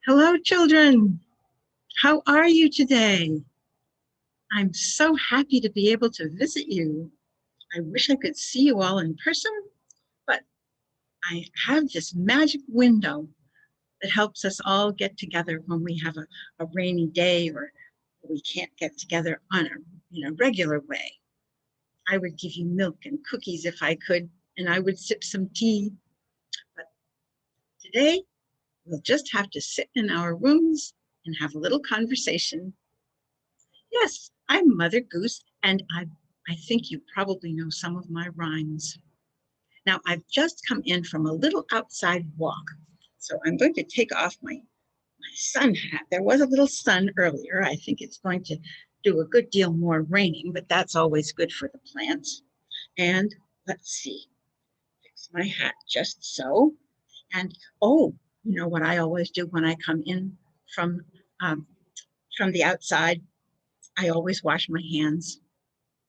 Hello, children. How are you today? I'm so happy to be able to visit you. I wish I could see you all in person, but I have this magic window that helps us all get together when we have a rainy day or we can't get together on a regular way. I would give you milk and cookies if I could, and I would sip some tea. But today, we'll just have to sit in our rooms and have a little conversation. Yes, I'm Mother Goose, and I think you probably know some of my rhymes. Now, I've just come in from a little outside walk, so I'm going to take off my sun hat. There was a little sun earlier. I think it's going to do a good deal more raining, but that's always good for the plants. And let's see, fix my hat just so. And oh, you know what I always do when I come in from um, from the outside? I always wash my hands.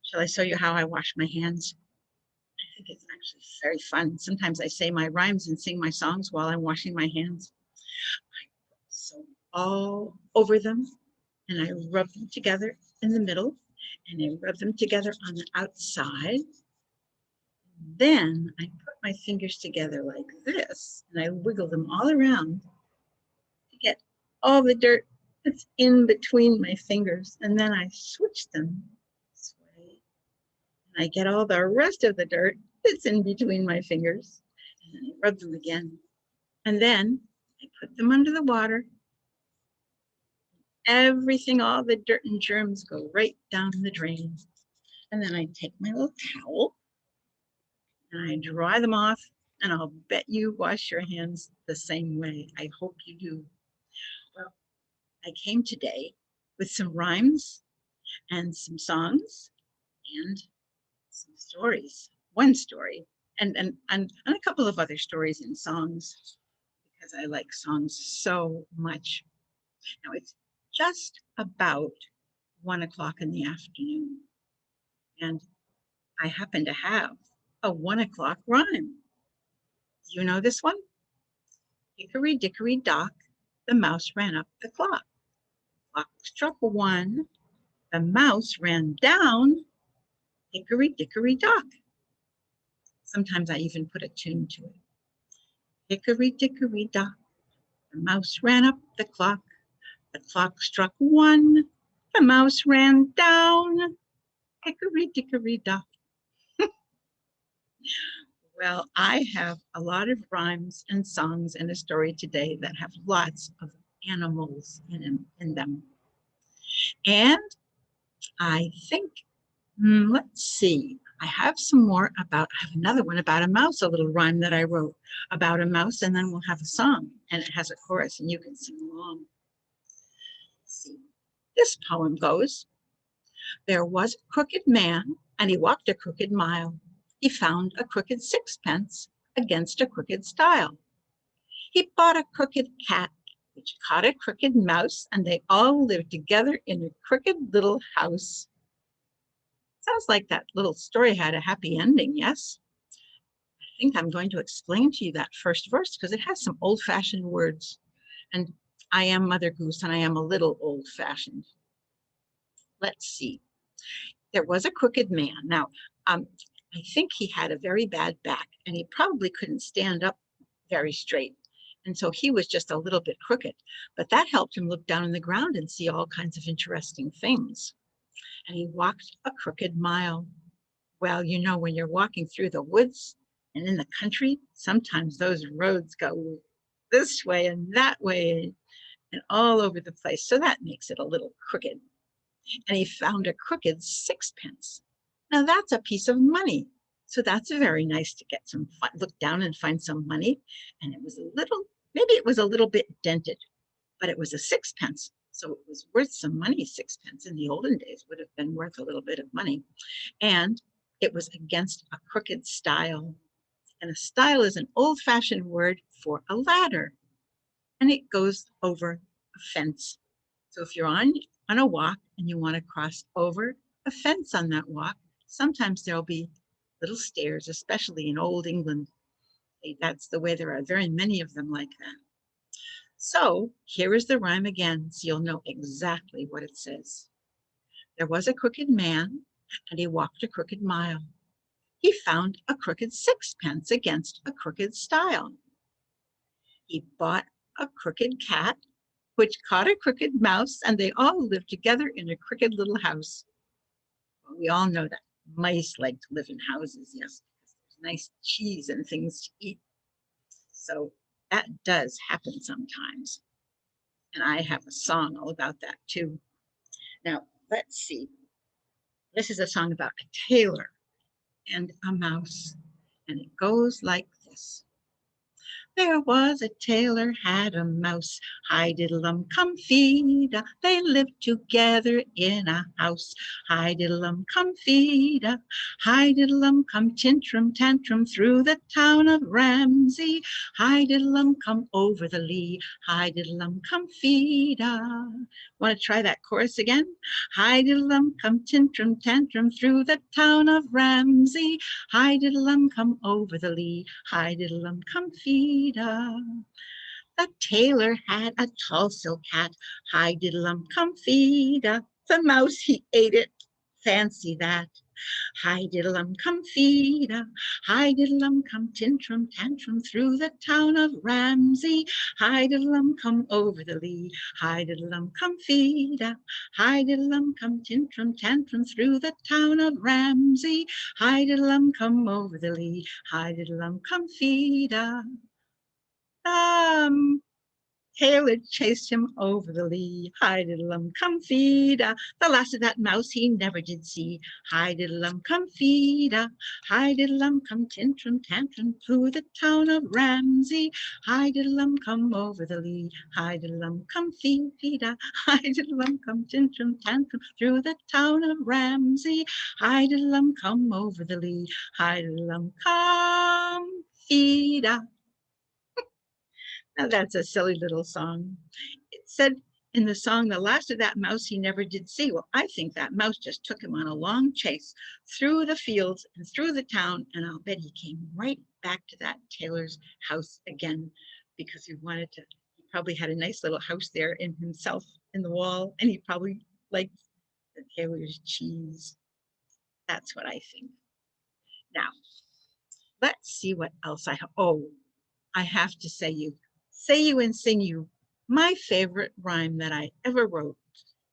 Shall I show you how I wash my hands? I think it's actually very fun. Sometimes I say my rhymes and sing my songs while I'm washing my hands. I put soap all over them and I rub them together in the middle and I rub them together on the outside. Then I put my fingers together like this and I wiggle them all around to get all the dirt that's in between my fingers. And then I switch them this way. I get all the rest of the dirt that's in between my fingers and then I rub them again. And then I put them under the water. Everything, all the dirt and germs go right down the drain. And then I take my little towel and I dry them off. And I'll bet you wash your hands the same way. I hope you do. Well, I came today with some rhymes and some songs and some stories. One story and a couple of other stories and songs because I like songs so much. Now it's just about 1 o'clock in the afternoon, and I happen to have a 1 o'clock rhyme. You know this one? Hickory dickory dock, the mouse ran up the clock. Clock struck one, the mouse ran down, hickory dickory dock. Sometimes I even put a tune to it. Hickory dickory dock, the mouse ran up the clock struck one, the mouse ran down, hickory dickory dock. Well, I have a lot of rhymes and songs and a story today that have lots of animals in them. And I think, let's see, I have another one about a mouse, a little rhyme that I wrote about a mouse, and then we'll have a song, and it has a chorus, and you can sing along. Let's see. This poem goes, there was a crooked man, and he walked a crooked mile. He found a crooked sixpence against a crooked stile. He bought a crooked cat, which caught a crooked mouse, and they all lived together in a crooked little house. Sounds like that little story had a happy ending, yes? I think I'm going to explain to you that first verse because it has some old-fashioned words. And I am Mother Goose, and I am a little old-fashioned. Let's see. There was a crooked man. Now, I think he had a very bad back, and he probably couldn't stand up very straight. And so he was just a little bit crooked, but that helped him look down on the ground and see all kinds of interesting things. And he walked a crooked mile. Well, you know, when you're walking through the woods and in the country, sometimes those roads go this way and that way and all over the place. So that makes it a little crooked. And he found a crooked sixpence. Now that's a piece of money. So that's very nice to get some fun, look down and find some money. And it was maybe it was a little bit dented, but it was a sixpence. So it was worth some money. Sixpence in the olden days would have been worth a little bit of money. And it was against a crooked stile. And a stile is an old-fashioned word for a ladder. And it goes over a fence. So if you're on a walk and you want to cross over a fence on that walk, sometimes there'll be little stairs, especially in old England. That's the way there are very many of them like that. So here is the rhyme again, so you'll know exactly what it says. There was a crooked man, and he walked a crooked mile. He found a crooked sixpence against a crooked stile. He bought a crooked cat, which caught a crooked mouse, and they all lived together in a crooked little house. Well, we all know that mice like to live in houses, yes, because there's nice cheese and things to eat. So that does happen sometimes. And I have a song all about that too. Now, let's see. This is a song about a tailor and a mouse, and it goes like this. There was a tailor had a mouse, hi diddle come feed. They lived together in a house, hi diddle come feed. Hi diddle come tantrum through the town of Ramsey. Hi diddle come over the lea, hi diddle come feed. Want to try that chorus again? Hi diddle come tantrum through the town of Ramsey. Hi diddle come over the lea, hi diddle come feed. The tailor had a tall silk hat, hi diddle come feed. The mouse he ate it, fancy that. Hi diddle come feed. Hi diddle come tantrum through the town of Ramsey. Hi diddle come over the lea, hi diddle come feed. Hi diddle come tantrum through the town of Ramsey. Hi diddle come over the lea, hi diddle come feed. Um, Tailor chased him over the lea. Hi diddle come feed. The last of that mouse he never did see. Hi diddle come feed. Hi diddle come tantrum through the town of Ramsey. Hi diddle come over the lea. Hi diddle come feed. Hi diddle come tantrum through the town of Ramsey. Hi diddle come over the lea. Hi diddle come feed. Now that's a silly little song. It said in the song, the last of that mouse he never did see. Well, I think that mouse just took him on a long chase through the fields and through the town, and I'll bet he came right back to that tailor's house again because he wanted to. He probably had a nice little house there in himself in the wall, and he probably liked the tailor's cheese. That's what I think. Now, let's see what else I have. Oh, I have to say you and sing you, my favorite rhyme that I ever wrote.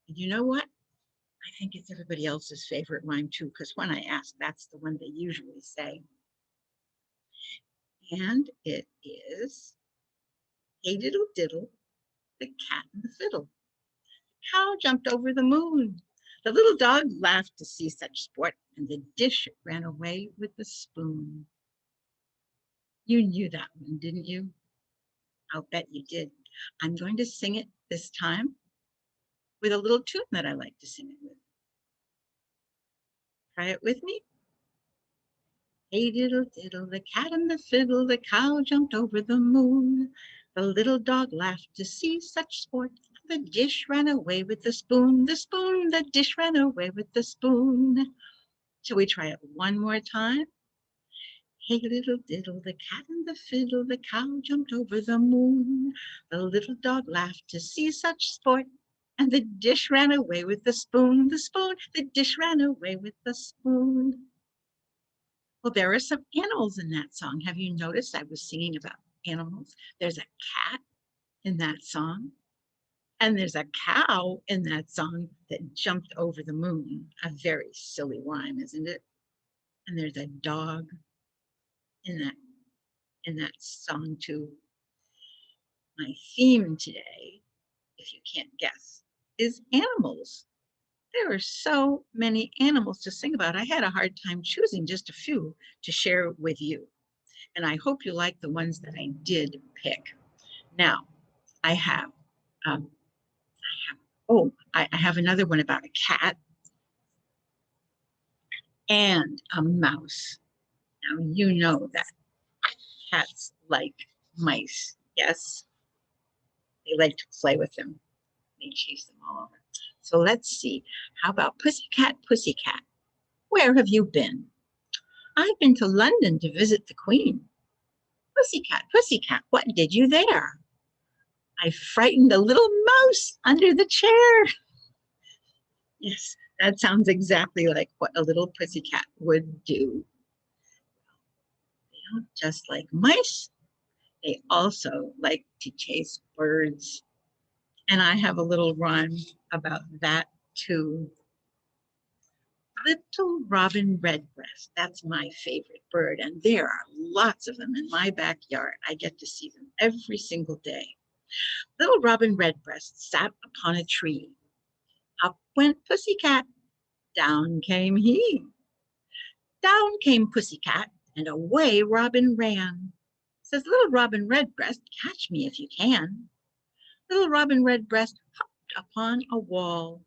And you know what? I think it's everybody else's favorite rhyme too, because when I ask, that's the one they usually say. And it is, hey diddle diddle, the cat and the fiddle. The cow jumped over the moon. The little dog laughed to see such sport, and the dish ran away with the spoon. You knew that one, didn't you? I'll bet you did. I'm going to sing it this time with a little tune that I like to sing it with. Try it with me. Hey diddle diddle, the cat and the fiddle, the cow jumped over the moon. The little dog laughed to see such sport. The dish ran away with the spoon, the dish ran away with the spoon. Shall we try it one more time? Hey little diddle, the cat and the fiddle, the cow jumped over the moon. The little dog laughed to see such sport, and the dish ran away with the spoon, the dish ran away with the spoon. Well, there are some animals in that song. Have you noticed I was singing about animals? There's a cat in that song, and there's a cow in that song that jumped over the moon. A very silly rhyme, isn't it? And there's a dog in that song too. My theme today, if you can't guess, is animals. There are so many animals to sing about. I had a hard time choosing just a few to share with you. And I hope you like the ones that I did pick. Now, I have, I have another one about a cat and a mouse. Now, you know that cats like mice. Yes, they like to play with them. They chase them all over. So let's see. How about Pussycat, Pussycat? Where have you been? I've been to London to visit the Queen. Pussycat, Pussycat, what did you there? I frightened a little mouse under the chair. Yes, that sounds exactly like what a little pussycat would do. They don't just like mice, they also like to chase birds. And I have a little rhyme about that too. Little robin redbreast, that's my favorite bird, and there are lots of them in my backyard. I get to see them every single day. Little robin redbreast sat upon a tree. Up went Pussycat, down came he. Down came Pussycat, and away Robin ran. Says little Robin Redbreast, catch me if you can. Little Robin Redbreast hopped upon a wall.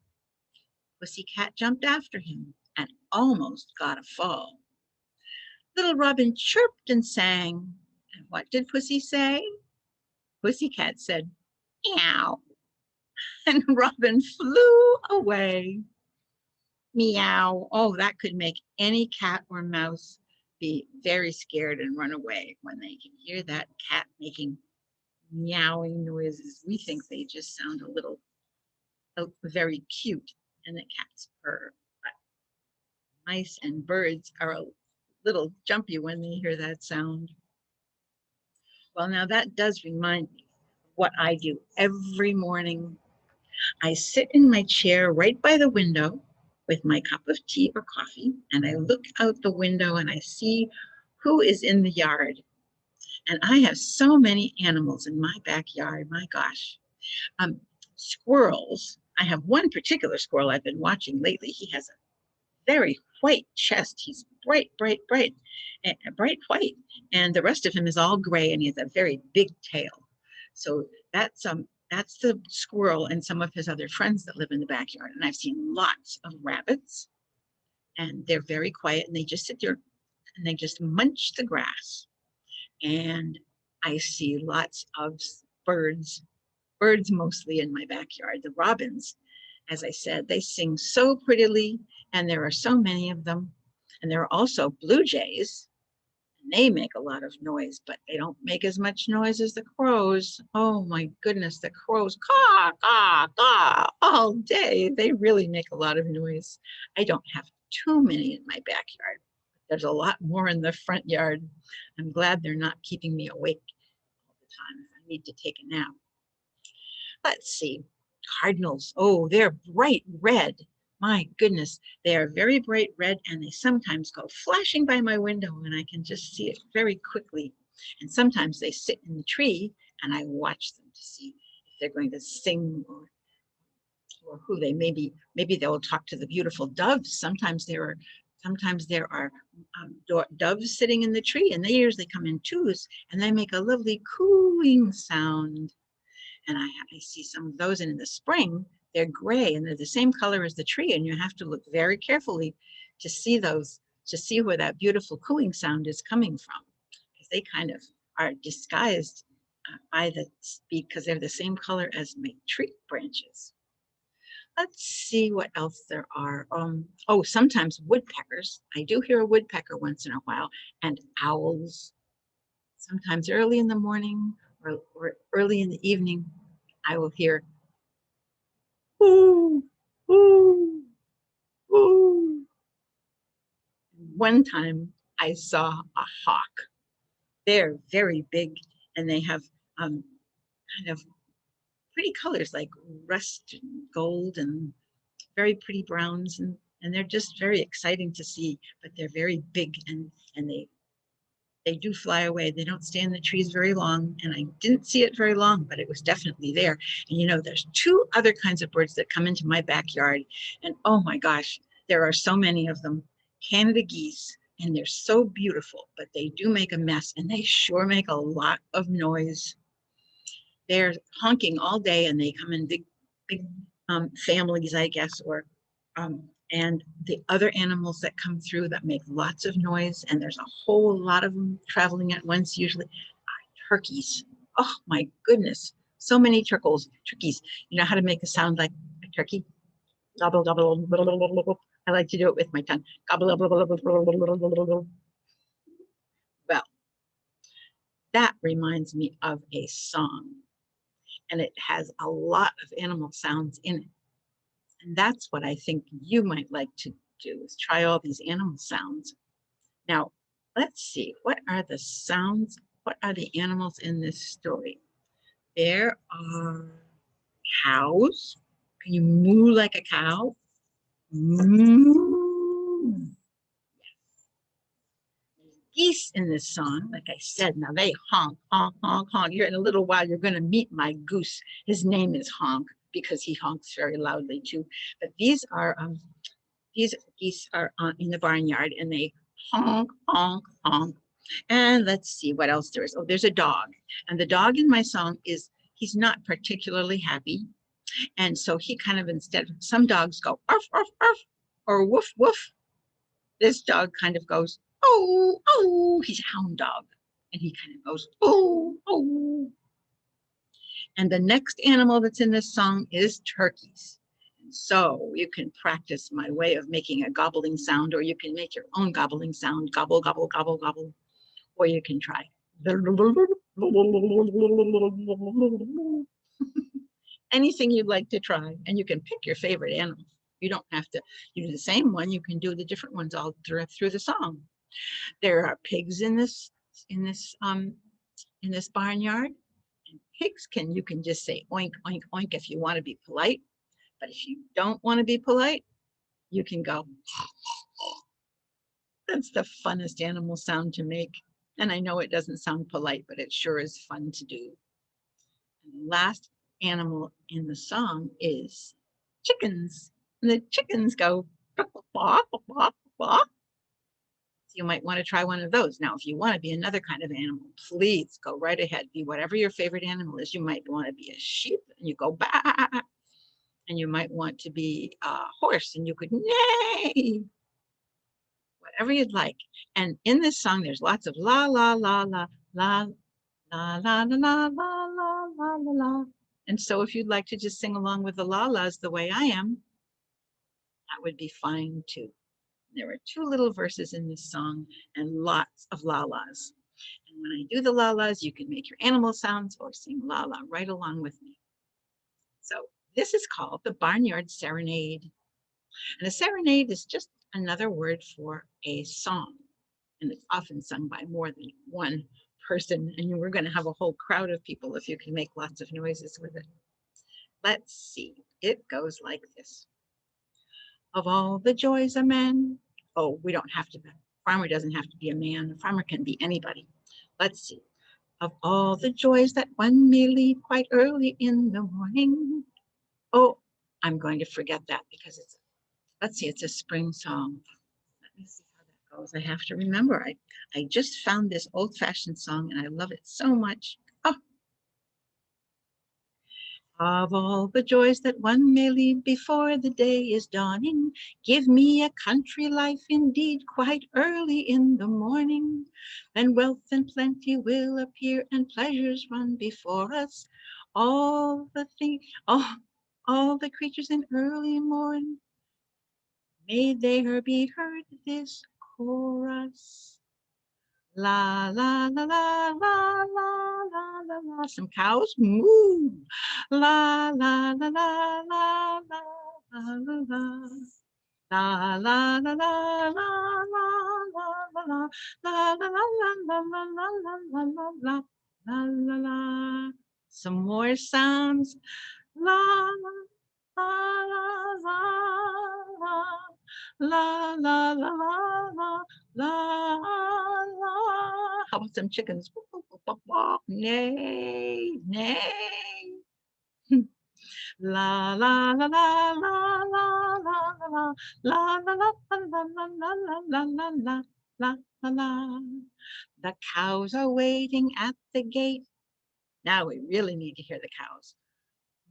Pussycat jumped after him and almost got a fall. Little Robin chirped and sang. And what did Pussy say? Pussycat said, meow. And Robin flew away. Meow. Oh, that could make any cat or mouse be very scared and run away when they can hear that cat making meowing noises. We think they just sound a little very cute and the cats purr. But mice and birds are a little jumpy when they hear that sound. Well, now that does remind me of what I do every morning. I sit in my chair right by the window with my cup of tea or coffee, and I look out the window and I see who is in the yard. And I have so many animals in my backyard. My gosh. Um, Squirrels. I have one particular squirrel I've been watching lately. He has a very white chest. He's bright, bright, bright, bright white. And the rest of him is all gray, and he has a very big tail. So that's the squirrel and some of his other friends that live in the backyard. And I've seen lots of rabbits, and they're very quiet, and they just sit there and they just munch the grass. And I see lots of birds, birds mostly in my backyard. The robins, as I said, they sing so prettily, and there are so many of them. And there are also blue jays, and they make a lot of noise, but they don't make as much noise as the crows. Oh my goodness, the crows caw, caw, caw all day. They really make a lot of noise. I don't have too many in my backyard. There's a lot more in the front yard. I'm glad they're not keeping me awake all the time if I need to take a nap. Let's see. Cardinals. Oh, they're bright red. My goodness, they are very bright red, and they sometimes go flashing by my window, and I can just see it very quickly. And sometimes they sit in the tree, and I watch them to see if they're going to sing or who they maybe they'll talk to the beautiful doves. Sometimes there are doves sitting in the tree, and they usually come in twos, and they make a lovely cooing sound. And I see some of those, and in the spring they're gray and they're the same color as the tree, and you have to look very carefully to see those, to see where that beautiful cooing sound is coming from, because they kind of are disguised by the because they're the same color as my tree branches. Let's see what else there are. Oh, sometimes woodpeckers. I do hear a woodpecker once in a while, and owls. Sometimes early in the morning or early in the evening, I will hear, ooh, ooh, ooh. One time I saw a hawk. They're very big, and they have kind of pretty colors like rust and gold and very pretty browns, and they're just very exciting to see, but they're very big, and they do fly away. They don't stay in the trees very long, and I didn't see it very long, but it was definitely there. And you know, there's two other kinds of birds that come into my backyard, and oh my gosh, there are so many of them. Canada geese, and they're so beautiful, but they do make a mess, and they sure make a lot of noise. They're honking all day, and they come in big families, I guess, or and the other animals that come through that make lots of noise, and there's a whole lot of them traveling at once, usually turkeys. Oh my goodness, so many turkeys. You know how to make a sound like a turkey? Gobble, gobble, gobble, gobble, gobble. I like to do it with my tongue. Gobble, gobble, gobble, gobble, gobble, gobble, gobble. Well, that reminds me of a song. and it has a lot of animal sounds in it. And that's what I think you might like to do, is try all these animal sounds. Now, let's see, what are the sounds? What are the animals in this story? There are cows. Can you moo like a cow? Moo. Geese in this song, like I said, now they honk, honk, honk, honk. You're in a little while, you're going to meet my goose. His name is Honque because he honks very loudly too. But these geese are in the barnyard and they honk, honk, honk. And let's see what else there is. Oh, there's a dog. And the dog in my song he's not particularly happy. And so he kind of, instead, some dogs go arf, arf, arf, or woof, woof. This dog kind of goes, oh, oh, he's a hound dog. And he kind of goes, oh, oh. And the next animal that's in this song is turkeys. So you can practice my way of making a gobbling sound, or you can make your own gobbling sound, gobble, gobble, gobble, gobble, or you can try. Anything you'd like to try, and you can pick your favorite animal. You don't have to do the same one. You can do the different ones all through the song. There are pigs in this barnyard. And pigs you can just say oink, oink, oink if you want to be polite. But if you don't want to be polite, you can go. That's the funnest animal sound to make. And I know it doesn't sound polite, but it sure is fun to do. And the last animal in the song is chickens. And the chickens go, bawk, bawk, bawk, bawk. So you might want to try one of those. Now, if you want to be another kind of animal, please go right ahead. Be whatever your favorite animal is. You might want to be a sheep and you go bah. And you might want to be a horse and you could neigh. Whatever you'd like. And in this song, there's lots of la, la, la, la, la, la, la, la, la, la, la, la, la, la. And so if you'd like to just sing along with the la-las the way I am, that would be fine too. There are 2 little verses in this song and lots of la-las. And when I do the la-las, you can make your animal sounds or sing la-la right along with me. So this is called the Barnyard Serenade. And a serenade is just another word for a song. And it's often sung by more than one person. And we're going to have a whole crowd of people if you can make lots of noises with it. Let's see. It goes like this. Of all the joys a man, oh, we don't have to, a farmer doesn't have to be a man. A farmer can be anybody. Let's see. Of all the joys that one may leave quite early in the morning. Oh, I'm going to forget that because let's see, it's a spring song. Let me see how that goes. I have to remember. I just found this old-fashioned song and I love it so much. Oh. Of all the joys that one may leave before the day is dawning, give me a country life indeed quite early in the morning. Then wealth and plenty will appear and pleasures run before us. All the creatures in early morn, may there be heard this chorus. La la la la la la la la la. Some cows moo. La la la la la la la la la. La la la la la la la la la la la la la la la la la la la. Some more sounds. La la la la la la la la la la. How about some chickens? Nay, nay. La la la la la la la la la la la la la la la la la la la. The cows are waiting at the gate. Now we really need to hear the cows.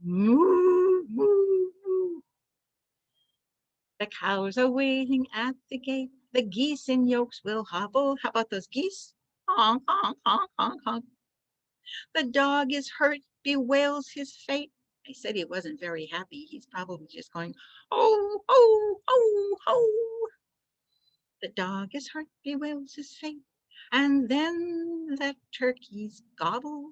Moo, moo, moo. The cows are waiting at the gate. The geese in yokes will hobble. How about those geese? Honk, honk, honk, honk, honk. The dog is hurt, bewails his fate. I said he wasn't very happy. He's probably just going, oh, oh, oh, oh. The dog is hurt, bewails his fate. And then the turkeys gobble.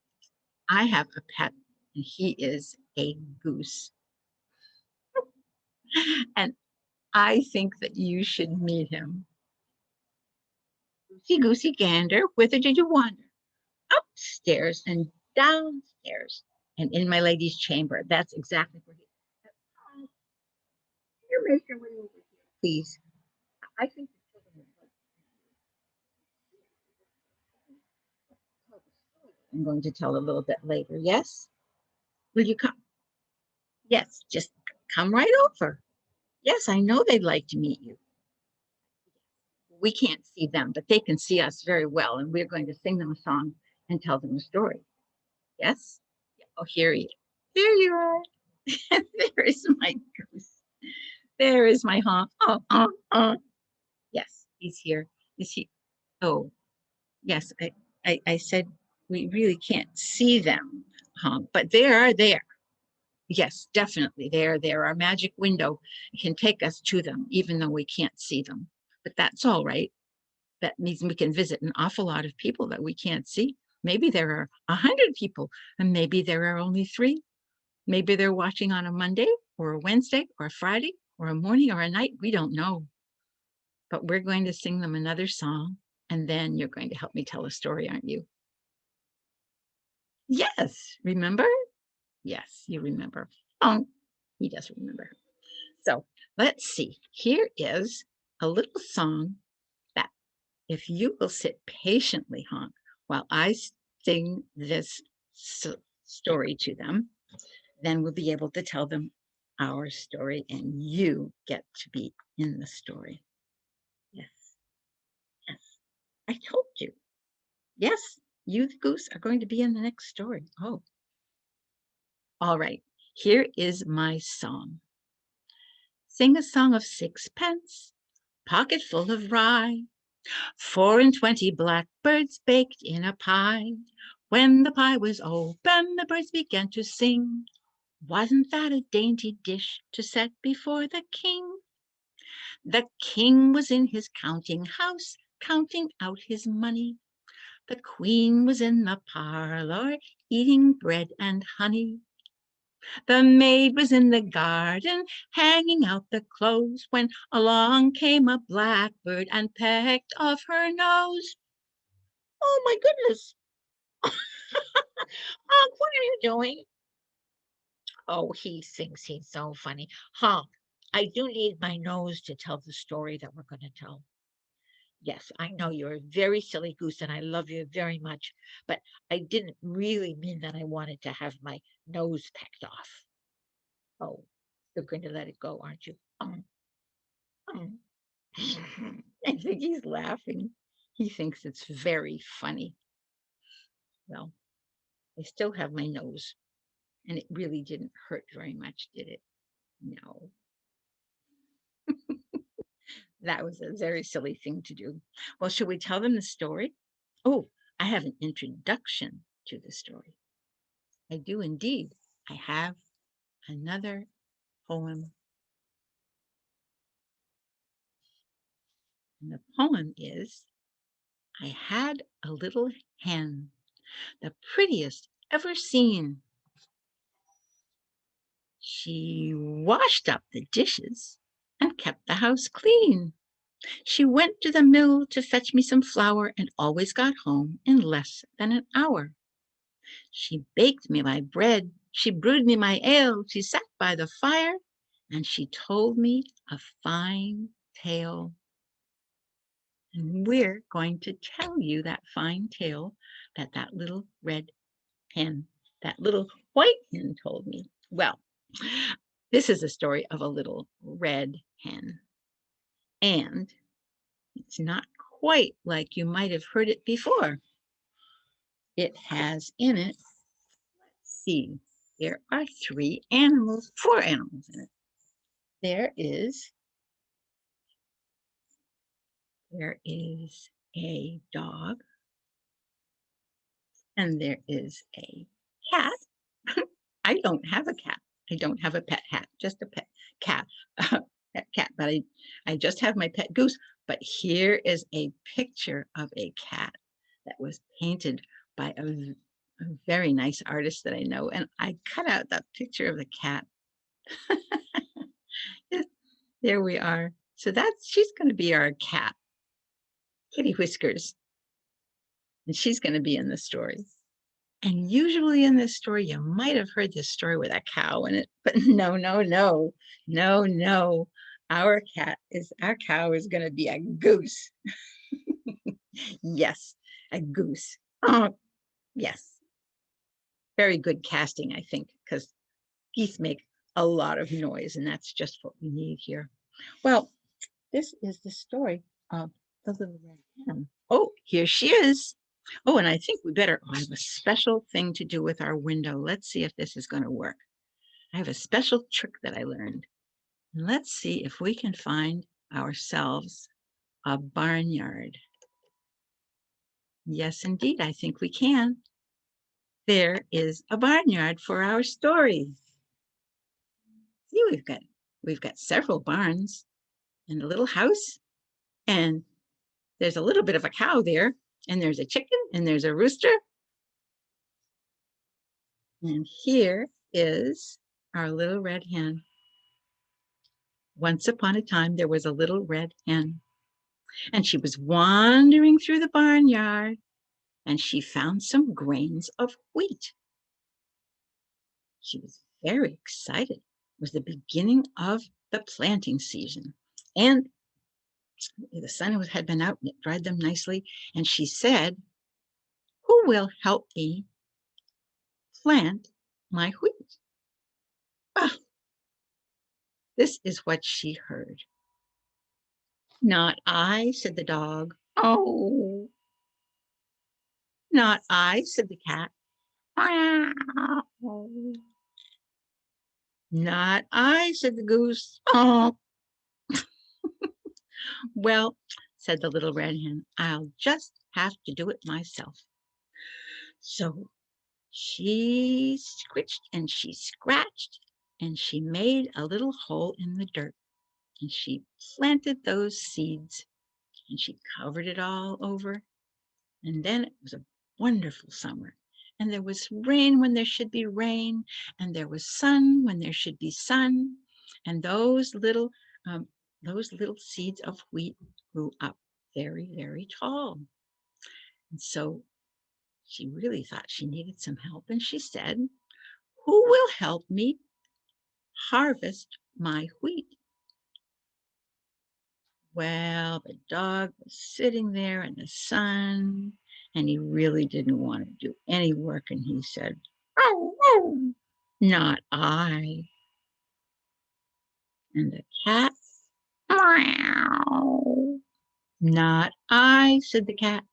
I have a pet, and he is a goose. And I think that you should meet him. Goosey, goosey gander, whither did you wander? Upstairs and downstairs and in my lady's chamber. That's exactly where he is. You make your way over here, please. I think the children would like I'm going to tell a little bit later. Yes? Will you come? Yes, just come right over. Yes, I know they'd like to meet you. We can't see them, but they can see us very well, and we're going to sing them a song and tell them a story. Yes? Oh, here he is. There you are. There is my goose. There is my honk. Oh, oh, oh. Yes, he's here. Is he? Oh, yes. I said we really can't see them, honk, but they are there. Yes, definitely. They are there. Our magic window can take us to them, even though we can't see them. But that's all right. That means we can visit an awful lot of people that we can't see. Maybe there are 100 people, and maybe there are only 3. Maybe they're watching on a Monday or a Wednesday or a Friday or a morning or a night. We don't know. But we're going to sing them another song, and then you're going to help me tell a story, aren't you? Yes, remember? Yes, you remember. Oh, he does remember. So let's see. Here is a little song that if you will sit patiently, Honk, while I sing this story to them, then we'll be able to tell them our story and you get to be in the story. Yes, yes, I told you. Yes, you, the goose, are going to be in the next story. Oh, all right. Here is my song. Sing a song of sixpence, pocket full of rye, 24 blackbirds baked in a pie. When the pie was open, the birds began to sing. Wasn't that a dainty dish to set before the king? The king was in his counting house, counting out his money. The queen was in the parlor, eating bread and honey. The maid was in the garden, hanging out the clothes, when along came a blackbird and pecked off her nose. Oh my goodness. What are you doing? Oh, he thinks he's so funny. I do need my nose to tell the story that we're going to tell. Yes, I know you're a very silly goose and I love you very much, but I didn't really mean that I wanted to have my nose pecked off. Oh, you're going to let it go, aren't you? Um. I think he's laughing. He thinks it's very funny. Well, I still have my nose, and it really didn't hurt very much, did it? No. That was a very silly thing to do. Well, should we tell them the story? Oh, I have an introduction to the story. I do indeed. I have another poem. And the poem is I had a little hen, the prettiest ever seen. She washed up the dishes and kept the house clean. She went to the mill to fetch me some flour and always got home in less than an hour. She baked me my bread, she brewed me my ale, she sat by the fire, and she told me a fine tale. And we're going to tell you that fine tale that little red hen, that little white hen told me. Well, this is a story of a little red hen. And it's not quite like you might have heard it before. It has in it, let's see, there are 4 animals in it. There is a dog, and there is a cat. I don't have a cat. I don't have a pet hat, just a pet cat. Pet cat, but I just have my pet goose. But here is a picture of a cat that was painted by a a very nice artist that I know, and I cut out that picture of the cat. There we are. So she's going to be our cat, Kitty Whiskers, and she's going to be in the story. And usually in this story, you might have heard this story with a cow in it, but no, no, no, no, no. Our cow is going to be a goose. Yes, a goose. Oh, yes. Very good casting, I think, because geese make a lot of noise, and that's just what we need here. Well, this is the story of the little red hen. Oh, here she is. Oh, and I think we better, I have a special thing to do with our window. Let's see if this is going to work. I have a special trick that I learned. Let's see if we can find ourselves a barnyard. Yes, indeed, I think we can. There is a barnyard for our story. See, we've got several barns and a little house, and there's a little bit of a cow there, and there's a chicken, and there's a rooster. And here is our little red hen. Once upon a time, there was a little red hen, and she was wandering through the barnyard, and she found some grains of wheat. She was very excited. It was the beginning of the planting season, and the sun had been out and it dried them nicely. And she said, "Who will help me plant my wheat?" Ah, this is what she heard. "Not I," said the dog. "Oh." "Not I," said the cat. "Oh." "Not I," said the goose. "Oh." "Well," said the little red hen, "I'll just have to do it myself." So she scritched and she scratched and she made a little hole in the dirt, and she planted those seeds, and she covered it all over. And then it was a wonderful summer, and there was rain when there should be rain, and there was sun when there should be sun, and those little seeds of wheat grew up very, very tall. And so she really thought she needed some help, and she said, "Who will help me harvest my wheat?" Well, the dog was sitting there in the sun, and he really didn't want to do any work, and he said, "Oh, oh, not I." And the cat, "Meow." "Not I," said the cat.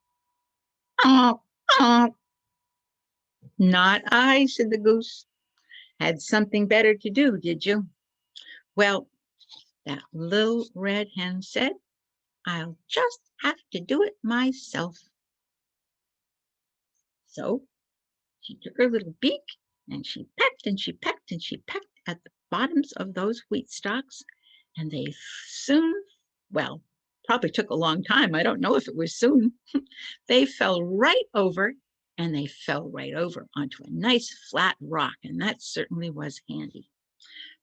"Oh, oh." "Not I," said the goose. "Had something better to do, did you?" Well, that little red hen said, "I'll just have to do it myself." So she took her little beak and she pecked and she pecked and she pecked at the bottoms of those wheat stalks, and they soon, well, probably took a long time. I don't know if it was soon. They fell right over, and they fell right over onto a nice flat rock, and that certainly was handy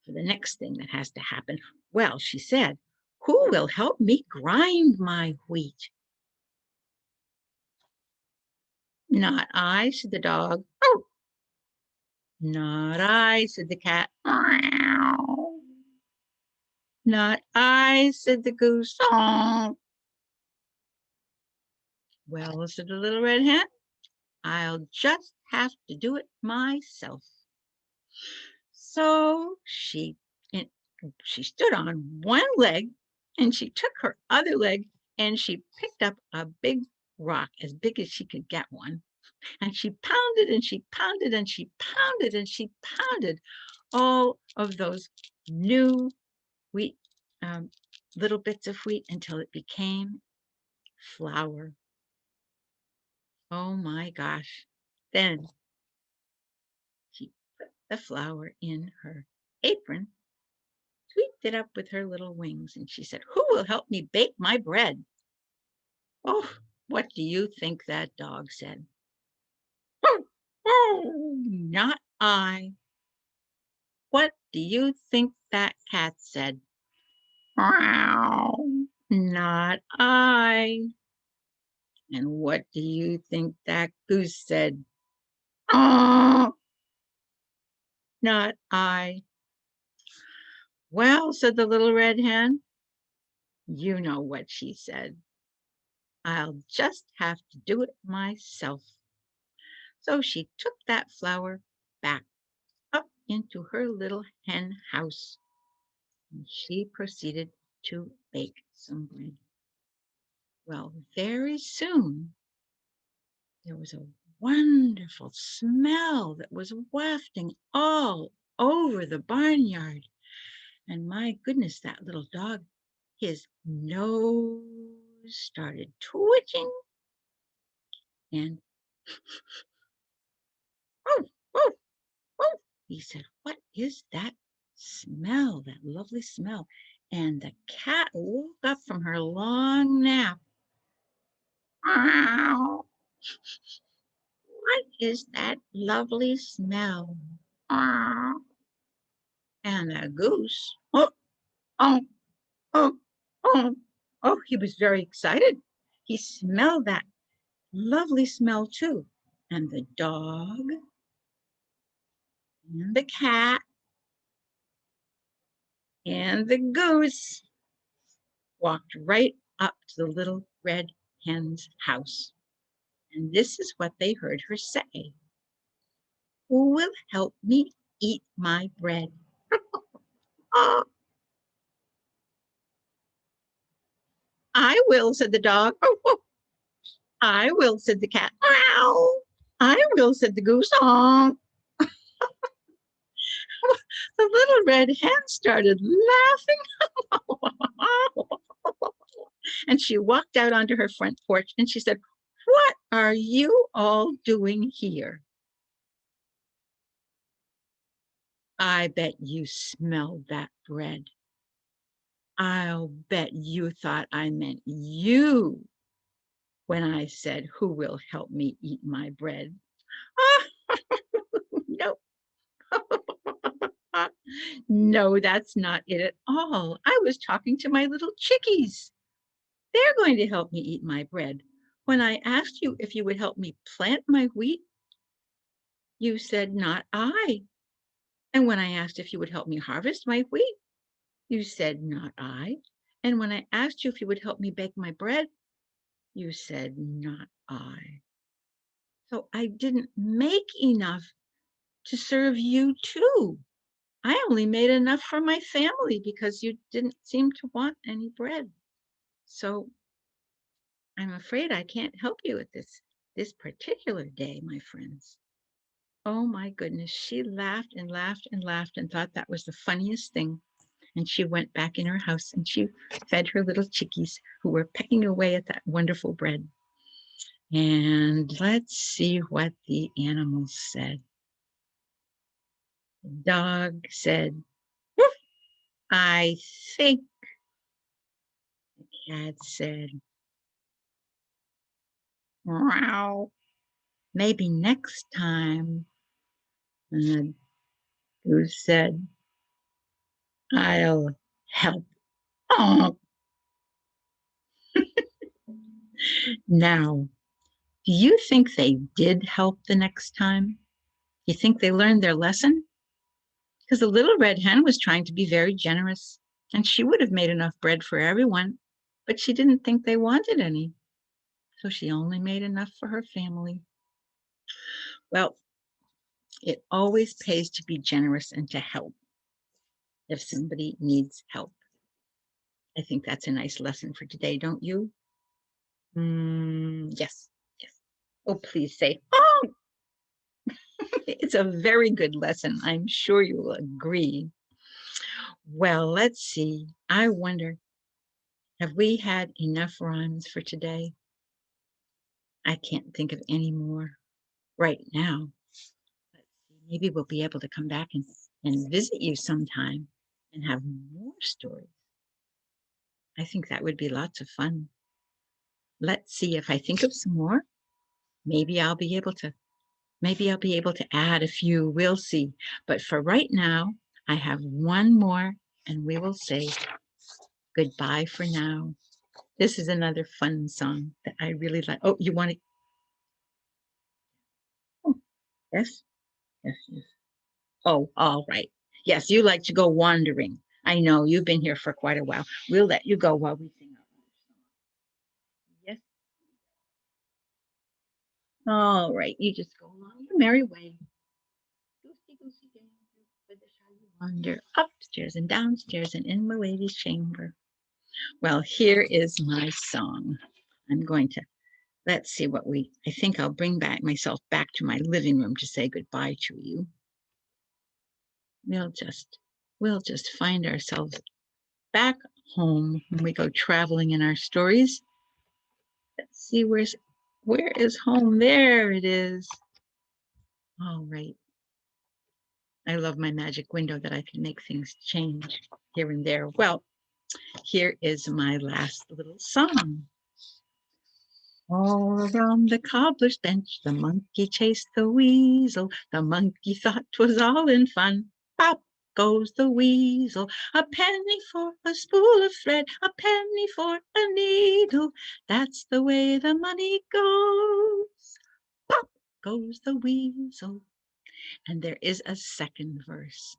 for the next thing that has to happen. Well, she said, "Who will help me grind my wheat?" "Not I," said the dog. "Oh." "Not I," said the cat. "Meow." "Not I," said the goose. "Oh." "Well," said the little red hen, "I'll just have to do it myself." So she stood on one leg, and she took her other leg, and she picked up a big rock, as big as she could get one, and she pounded and she pounded and she pounded and she pounded all of those new wheat, little bits of wheat, until it became flour. Oh my gosh. Then she put the flour in her apron, tweaked it up with her little wings, and she said, "Who will help me bake my bread?" Oh, what do you think that dog said? not I. What do you think that cat said? Meow. Not I. And what do you think that goose said? Oh, not I. Well, said the little red hen, you know what she said. I'll just have to do it myself. So she took that flower back up into her little hen house, and she proceeded to bake some bread. Well, very soon there was a wonderful smell that was wafting all over the barnyard. And my goodness, that little dog, his nose started twitching and oh, oh, oh, he said, what is that smell, that lovely smell? And the cat woke up from her long nap. What is that lovely smell? And the goose, oh, oh, oh, oh, oh, he was very excited. He smelled that lovely smell too. And the dog and the cat and the goose walked right up to the little red hen's house. And this is what they heard her say. Who will help me eat my bread? Oh, I will, said the dog. Oh, oh. I will, said the cat. Meow. I will, said the goose. Oh. The little red hen started laughing. And she walked out onto her front porch and she said, what are you all doing here? I bet you smelled that bread. I'll bet you thought I meant you when I said, who will help me eat my bread? No, no, that's not it at all. I was talking to my little chickies. They're going to help me eat my bread. When I asked you if you would help me plant my wheat, you said, not I. And when I asked if you would help me harvest my wheat, you said, not I. And when I asked you if you would help me bake my bread, you said, not I. So I didn't make enough to serve you too. I only made enough for my family because you didn't seem to want any bread. So I'm afraid I can't help you at this particular day, my friends. Oh my goodness. She laughed and laughed and laughed and thought that was the funniest thing. And she went back in her house and she fed her little chickies who were pecking away at that wonderful bread. And let's see what the animals said. The dog said, woof, I think. The cat said, meow, maybe next time. And the goose said, I'll help. Oh. Now, do you think they did help the next time? You think they learned their lesson? Because the little red hen was trying to be very generous, and she would have made enough bread for everyone, but she didn't think they wanted any. So she only made enough for her family. Well, it always pays to be generous and to help if somebody needs help. I think that's a nice lesson for today, don't you? Yes, yes. Oh, please say, oh, it's a very good lesson. I'm sure you will agree. Well, let's see. I wonder, have we had enough rhymes for today? I can't think of any more right now. Maybe we'll be able to come back and visit you sometime and have more stories. I think that would be lots of fun. Let's see if I think of some more. Maybe I'll be able to Maybe I'll be able to add a few. We'll see. But for right now, I have one more, and we will say goodbye for now. This is another fun song that I really like. Oh, you want to? Oh, yes, yes, yes. Oh, all right. Yes, you like to go wandering. I know you've been here for quite a while. We'll let you go while we sing our song. Yes. All right. You just go along your merry way. Goosey, goosey gander, whither shall you wander? Upstairs and downstairs and in my lady's chamber. Well, here is my song. I'm going to let's see what I think I'll bring back myself back to my living room to say goodbye to you. We'll just we'll just find ourselves back home when we go traveling in our stories. Let's see where is home? There it is. All right. I love my magic window that I can make things change here and there. Well, here is my last little song. All around the cobbler's bench, the monkey chased the weasel. The monkey thought 'twas all in fun. Pop goes the weasel. A penny for a spool of thread, a penny for a needle. That's the way the money goes. Pop goes the weasel. And there is a second verse.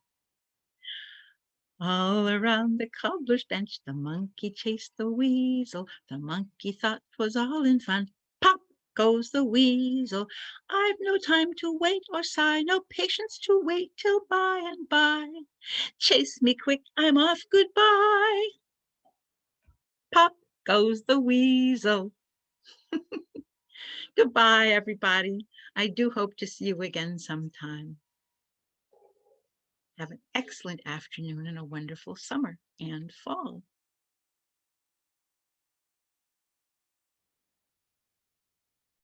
All around the cobbler's bench, the monkey chased the weasel. The monkey thought 'twas all in fun. Pop goes the weasel. I've no time to wait or sigh, no patience to wait till by and by. Chase me quick, I'm off, goodbye. Pop goes the weasel. Goodbye, everybody. I do hope to see you again sometime. Have an excellent afternoon and a wonderful summer and fall.